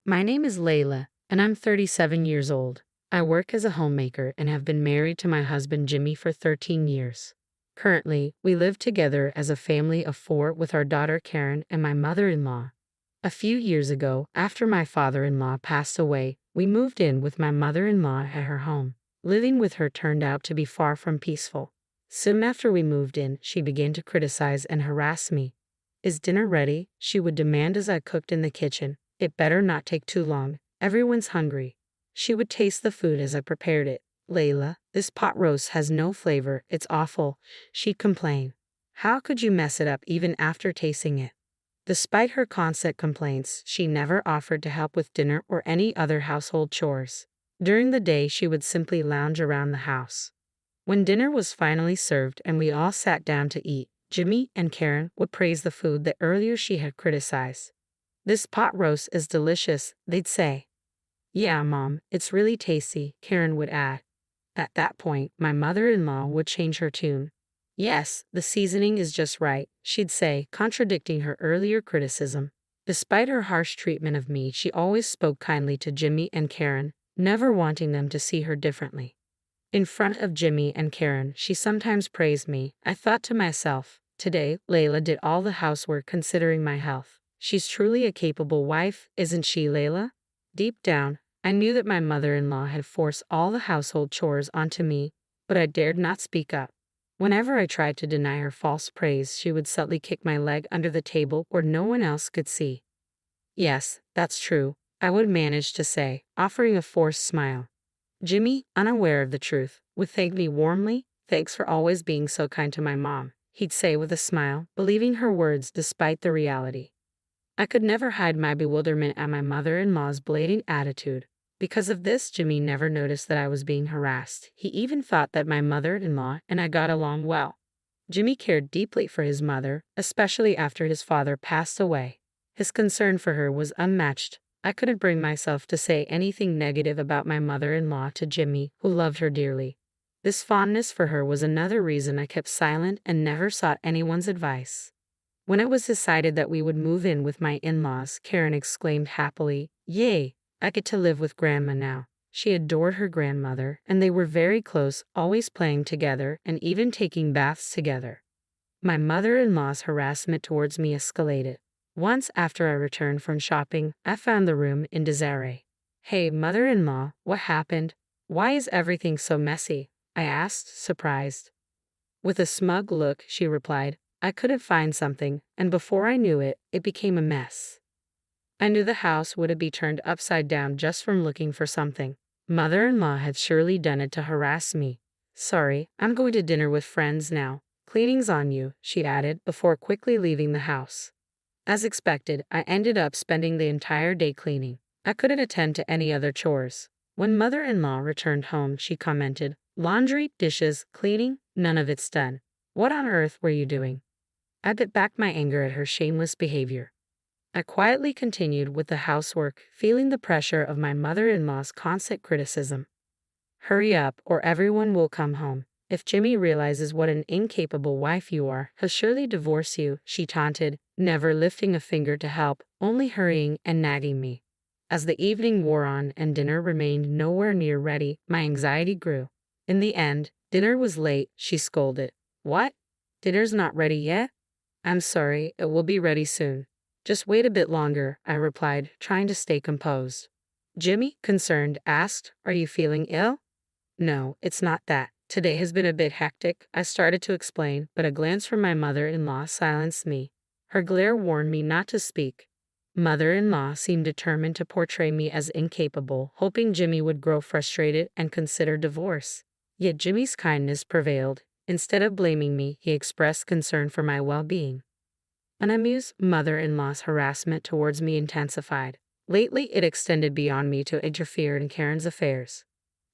My name is Layla, and I'm 37 years old. I work as a homemaker and have been married to my husband Jimmy for 13 years. Currently, we live together as a family of four with our daughter Karen and my mother-in-law. A few years ago, after my father-in-law passed away, we moved in with my mother-in-law at her home. Living with her turned out to be far from peaceful. Soon after we moved in, she began to criticize and harass me. "Is dinner ready?" she would demand as I cooked in the kitchen. "It better not take too long. Everyone's hungry." She would taste the food as I prepared it. "Layla, this pot roast has no flavor. It's awful," she'd complain. "How could you mess it up even after tasting it?" Despite her constant complaints, she never offered to help with dinner or any other household chores. During the day, she would simply lounge around the house. When dinner was finally served and we all sat down to eat, Jimmy and Karen would praise the food that earlier she had criticized. "This pot roast is delicious," they'd say. "Yeah, Mom, it's really tasty," Karen would add. At that point, my mother-in-law would change her tune. "Yes, the seasoning is just right," she'd say, contradicting her earlier criticism. Despite her harsh treatment of me, she always spoke kindly to Jimmy and Karen, never wanting them to see her differently. In front of Jimmy and Karen, she sometimes praised me. I thought to myself, today, Layla did all the housework considering my health. She's truly a capable wife, isn't she, Layla? Deep down, I knew that my mother-in-law had forced all the household chores onto me, but I dared not speak up. Whenever I tried to deny her false praise, she would subtly kick my leg under the table where no one else could see. "Yes, that's true," I would manage to say, offering a forced smile. Jimmy, unaware of the truth, would thank me warmly. "Thanks for always being so kind to my mom," he'd say with a smile, believing her words despite the reality. I could never hide my bewilderment at my mother-in-law's blatant attitude. Because of this, Jimmy never noticed that I was being harassed. He even thought that my mother-in-law and I got along well. Jimmy cared deeply for his mother, especially after his father passed away. His concern for her was unmatched. I couldn't bring myself to say anything negative about my mother-in-law to Jimmy, who loved her dearly. This fondness for her was another reason I kept silent and never sought anyone's advice. When it was decided that we would move in with my in-laws, Karen exclaimed happily, "Yay, I get to live with Grandma now." She adored her grandmother, and they were very close, always playing together and even taking baths together. My mother-in-law's harassment towards me escalated. Once after I returned from shopping, I found the room in disarray. "Hey, mother-in-law, what happened? Why is everything so messy?" I asked, surprised. With a smug look, she replied, "I couldn't find something, and before I knew it, it became a mess." I knew the house would be turned upside down just from looking for something. Mother-in-law had surely done it to harass me. "Sorry, I'm going to dinner with friends now. Cleaning's on you," she added before quickly leaving the house. As expected, I ended up spending the entire day cleaning. I couldn't attend to any other chores. When mother-in-law returned home, she commented, "Laundry, dishes, cleaning, none of it's done. What on earth were you doing?" I bit back my anger at her shameless behavior. I quietly continued with the housework, feeling the pressure of my mother-in-law's constant criticism. "Hurry up, or everyone will come home. If Jimmy realizes what an incapable wife you are, he'll surely divorce you," she taunted, never lifting a finger to help, only hurrying and nagging me. As the evening wore on and dinner remained nowhere near ready, my anxiety grew. In the end, dinner was late, she scolded. "What? Dinner's not ready yet? I'm sorry, it will be ready soon." "Just wait a bit longer," I replied, trying to stay composed. Jimmy, concerned, asked, "Are you feeling ill?" "No, it's not that. Today has been a bit hectic," I started to explain, but a glance from my mother-in-law silenced me. Her glare warned me not to speak. Mother-in-law seemed determined to portray me as incapable, hoping Jimmy would grow frustrated and consider divorce. Yet Jimmy's kindness prevailed. Instead of blaming me, he expressed concern for my well-being. Unamused, mother-in-law's harassment towards me intensified. Lately, it extended beyond me to interfere in Karen's affairs.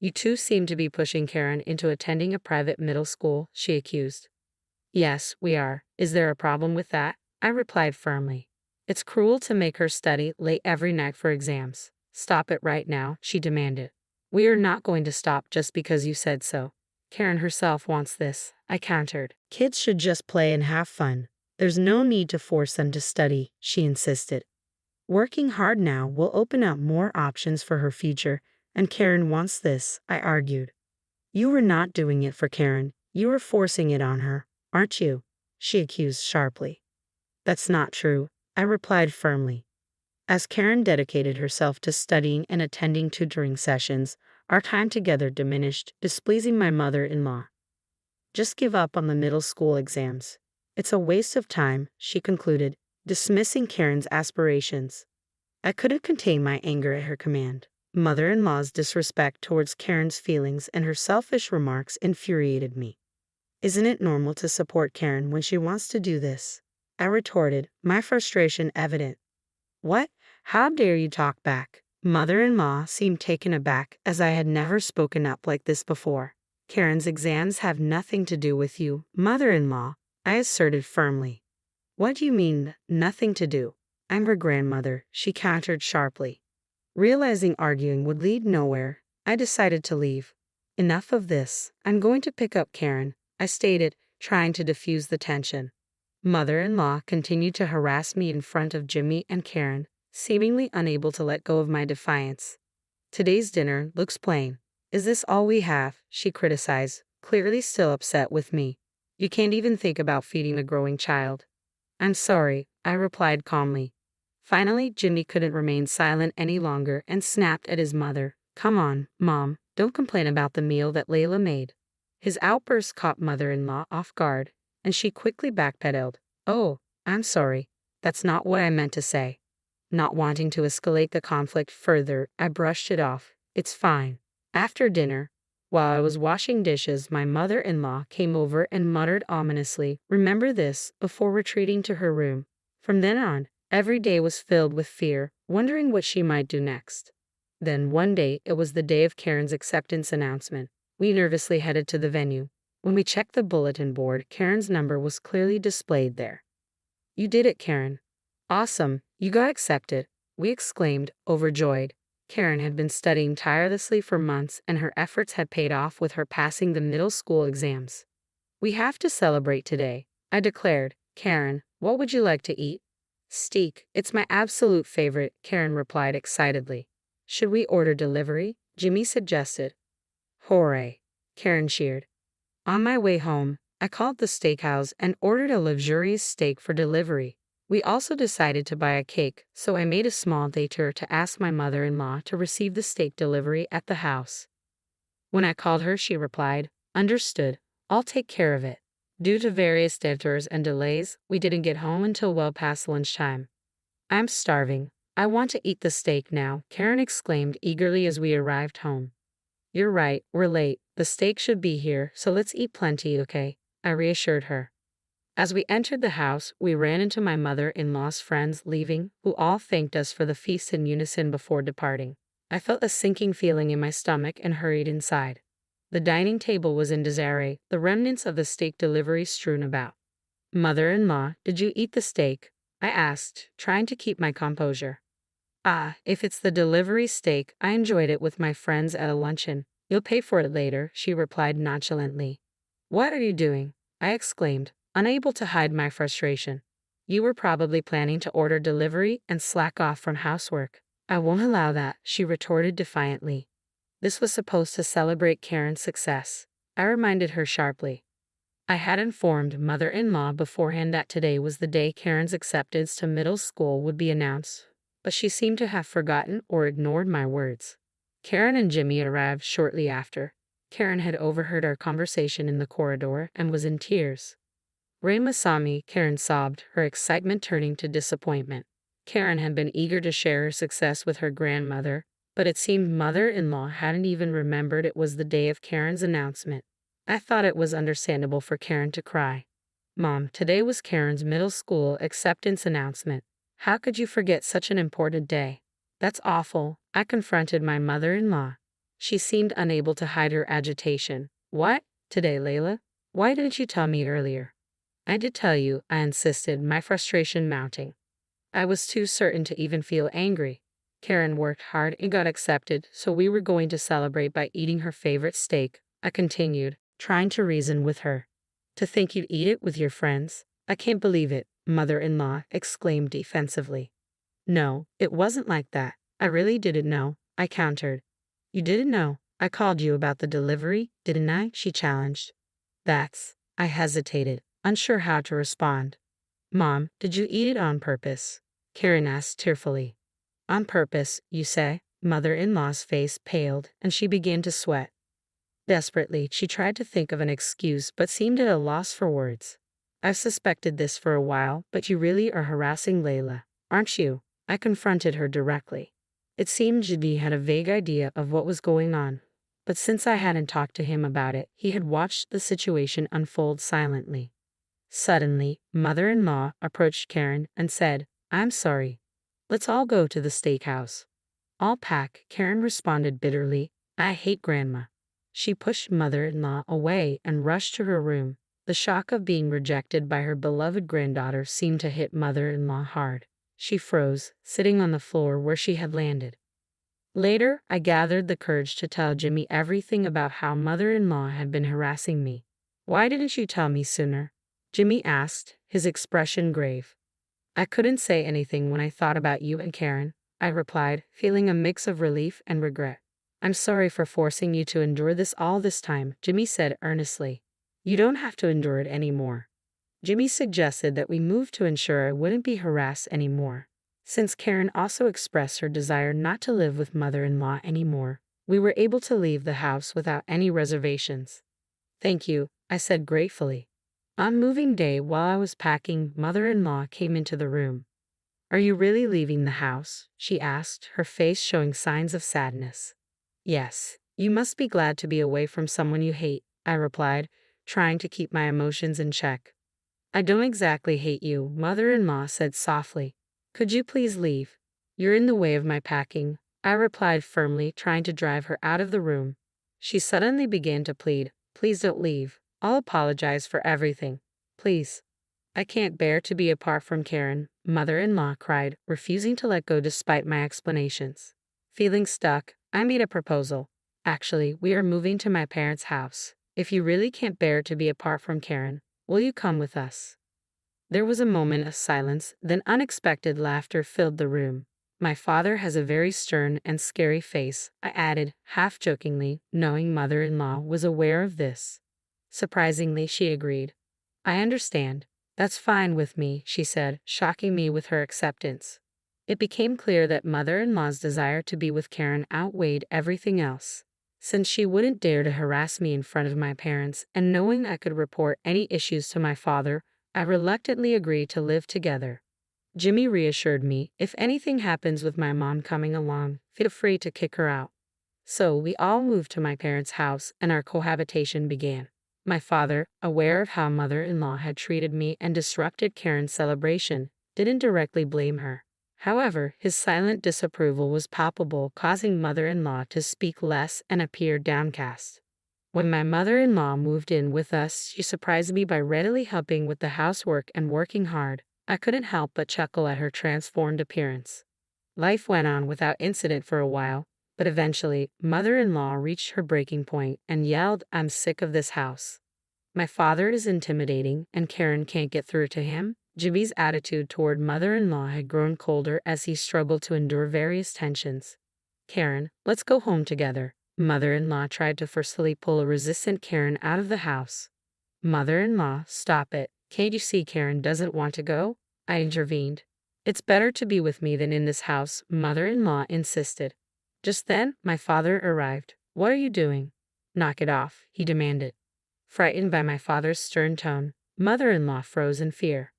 "You two seem to be pushing Karen into attending a private middle school," she accused. "Yes, we are. Is there a problem with that?" I replied firmly. "It's cruel to make her study late every night for exams." "Stop it right now," she demanded. "We are not going to stop just because you said so. Karen herself wants this," I countered. "Kids should just play and have fun. There's no need to force them to study," she insisted. Working hard now will open up more options for her future, and Karen wants this, I argued. You were not doing it for Karen, you were forcing it on her, aren't you? She accused sharply. That's not true, I replied firmly. As Karen dedicated herself to studying and attending tutoring sessions, our time together diminished, displeasing my mother-in-law. Just give up on the middle school exams. It's a waste of time, she concluded, dismissing Karen's aspirations. I couldn't contain my anger at her command. Mother-in-law's disrespect towards Karen's feelings and her selfish remarks infuriated me. Isn't it normal to support Karen when she wants to do this? I retorted, my frustration evident. What? How dare you talk back? Mother-in-law seemed taken aback, as I had never spoken up like this before. Karen's exams have nothing to do with you, mother-in-law, I asserted firmly. What do you mean, nothing to do? I'm her grandmother, she countered sharply. Realizing arguing would lead nowhere, I decided to leave. Enough of this, I'm going to pick up Karen, I stated, trying to diffuse the tension. Mother-in-law continued to harass me in front of Jimmy and Karen, seemingly unable to let go of my defiance. Today's dinner looks plain. Is this all we have? She criticized, clearly still upset with me. You can't even think about feeding a growing child. I'm sorry, I replied calmly. Finally, Jimmy couldn't remain silent any longer and snapped at his mother. Come on, Mom, don't complain about the meal that Layla made. His outburst caught mother-in-law off guard, and she quickly backpedaled. Oh, I'm sorry. That's not what I meant to say. Not wanting to escalate the conflict further, I brushed it off. It's fine. After dinner, while I was washing dishes, my mother-in-law came over and muttered ominously, "Remember this," before retreating to her room. From then on, every day was filled with fear, wondering what she might do next. Then one day, it was the day of Karen's acceptance announcement. We nervously headed to the venue. When we checked the bulletin board, Karen's number was clearly displayed there. You did it, Karen. Awesome, you got accepted, we exclaimed, overjoyed. Karen had been studying tirelessly for months, and her efforts had paid off with her passing the middle school exams. We have to celebrate today, I declared. Karen, what would you like to eat? Steak, it's my absolute favorite, Karen replied excitedly. Should we order delivery? Jimmy suggested. Hooray, Karen cheered. On my way home, I called the steakhouse and ordered a luxurious steak for delivery. We also decided to buy a cake, so I made a small detour to ask my mother-in-law to receive the steak delivery at the house. When I called her, she replied, "Understood, I'll take care of it." Due to various detours and delays, we didn't get home until well past lunchtime. I'm starving. I want to eat the steak now, Karen exclaimed eagerly as we arrived home. You're right, we're late. The steak should be here, so let's eat plenty, okay? I reassured her. As we entered the house, we ran into my mother-in-law's friends leaving, who all thanked us for the feast in unison before departing. I felt a sinking feeling in my stomach and hurried inside. The dining table was in disarray, the remnants of the steak delivery strewn about. Mother-in-law, did you eat the steak? I asked, trying to keep my composure. Ah, if it's the delivery steak, I enjoyed it with my friends at a luncheon. You'll pay for it later, she replied nonchalantly. What are you doing? I exclaimed, unable to hide my frustration. You were probably planning to order delivery and slack off from housework. I won't allow that, she retorted defiantly. This was supposed to celebrate Karen's success. I reminded her sharply. I had informed mother-in-law beforehand that today was the day Karen's acceptance to middle school would be announced, but she seemed to have forgotten or ignored my words. Karen and Jimmy arrived shortly after. Karen had overheard our conversation in the corridor and was in tears. Rayma saw me, Karen sobbed, her excitement turning to disappointment. Karen had been eager to share her success with her grandmother, but it seemed mother-in-law hadn't even remembered it was the day of Karen's announcement. I thought it was understandable for Karen to cry. Mom, today was Karen's middle school acceptance announcement. How could you forget such an important day? That's awful, I confronted my mother-in-law. She seemed unable to hide her agitation. What? Today, Layla? Why didn't you tell me earlier? I did tell you, I insisted, my frustration mounting. I was too certain to even feel angry. Karen worked hard and got accepted, so we were going to celebrate by eating her favorite steak, I continued, trying to reason with her. To think you'd eat it with your friends? I can't believe it, mother-in-law exclaimed defensively. No, it wasn't like that. I really didn't know, I countered. You didn't know? I called you about the delivery, didn't I? She challenged. I hesitated, unsure how to respond. Mom, did you eat it on purpose? Karen asked tearfully. On purpose, you say? Mother-in-law's face paled, and she began to sweat. Desperately, she tried to think of an excuse but seemed at a loss for words. I've suspected this for a while, but you really are harassing Layla, aren't you? I confronted her directly. It seemed Jimmy had a vague idea of what was going on, but since I hadn't talked to him about it, he had watched the situation unfold silently. Suddenly, mother-in-law approached Karen and said, I'm sorry. Let's all go to the steakhouse. I'll pack, Karen responded bitterly. I hate Grandma. She pushed mother-in-law away and rushed to her room. The shock of being rejected by her beloved granddaughter seemed to hit mother-in-law hard. She froze, sitting on the floor where she had landed. Later, I gathered the courage to tell Jimmy everything about how mother-in-law had been harassing me. Why didn't you tell me sooner? Jimmy asked, his expression grave. I couldn't say anything when I thought about you and Karen, I replied, feeling a mix of relief and regret. I'm sorry for forcing you to endure this all this time, Jimmy said earnestly. You don't have to endure it anymore. Jimmy suggested that we move to ensure I wouldn't be harassed anymore. Since Karen also expressed her desire not to live with mother-in-law anymore, we were able to leave the house without any reservations. Thank you, I said gratefully. On moving day, while I was packing, mother-in-law came into the room. Are you really leaving the house? She asked, her face showing signs of sadness. Yes, you must be glad to be away from someone you hate, I replied, trying to keep my emotions in check. I don't exactly hate you, mother-in-law said softly. Could you please leave? You're in the way of my packing, I replied firmly, trying to drive her out of the room. She suddenly began to plead, please don't leave. I'll apologize for everything. Please. I can't bear to be apart from Karen, mother-in-law cried, refusing to let go despite my explanations. Feeling stuck, I made a proposal. Actually, we are moving to my parents' house. If you really can't bear to be apart from Karen, will you come with us? There was a moment of silence, then unexpected laughter filled the room. My father has a very stern and scary face, I added, half-jokingly, knowing mother-in-law was aware of this. Surprisingly, she agreed. I understand. That's fine with me, she said, shocking me with her acceptance. It became clear that mother-in-law's desire to be with Karen outweighed everything else. Since she wouldn't dare to harass me in front of my parents, and knowing I could report any issues to my father, I reluctantly agreed to live together. Jimmy reassured me, if anything happens with my mom coming along, feel free to kick her out. So we all moved to my parents' house and our cohabitation began. My father, aware of how mother-in-law had treated me and disrupted Karen's celebration, didn't directly blame her. However, his silent disapproval was palpable, causing mother-in-law to speak less and appear downcast. When my mother-in-law moved in with us, she surprised me by readily helping with the housework and working hard. I couldn't help but chuckle at her transformed appearance. Life went on without incident for a while, but eventually, mother-in-law reached her breaking point and yelled, I'm sick of this house. My father is intimidating and Karen can't get through to him. Jimmy's attitude toward mother-in-law had grown colder as he struggled to endure various tensions. Karen, let's go home together. Mother-in-law tried to forcefully pull a resistant Karen out of the house. Mother-in-law, stop it. Can't you see Karen doesn't want to go? I intervened. It's better to be with me than in this house, mother-in-law insisted. Just then, my father arrived. What are you doing? Knock it off, he demanded. Frightened by my father's stern tone, mother-in-law froze in fear.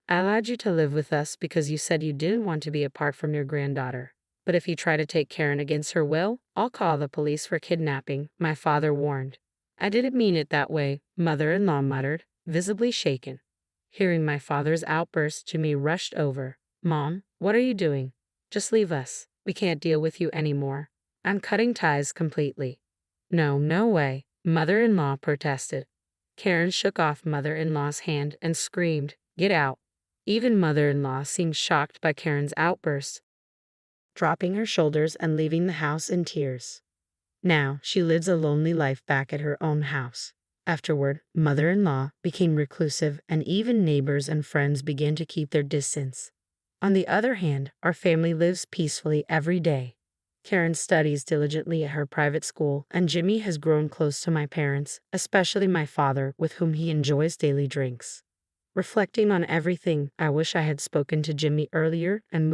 I allowed you to live with us because you said you didn't want to be apart from your granddaughter. But if you try to take Karen against her will, I'll call the police for kidnapping, my father warned. I didn't mean it that way, mother-in-law muttered, visibly shaken. Hearing my father's outburst, Jimmy rushed over. Mom, what are you doing? Just leave us. We can't deal with you anymore. I'm cutting ties completely. No, no way, mother-in-law protested. Karen shook off mother-in-law's hand and screamed, Get out. Even mother-in-law seemed shocked by Karen's outburst, dropping her shoulders and leaving the house in tears. Now, she lives a lonely life back at her own house. Afterward, mother-in-law became reclusive and even neighbors and friends began to keep their distance. On the other hand, our family lives peacefully every day. Karen studies diligently at her private school, and Jimmy has grown close to my parents, especially my father, with whom he enjoys daily drinks. Reflecting on everything, I wish I had spoken to Jimmy earlier and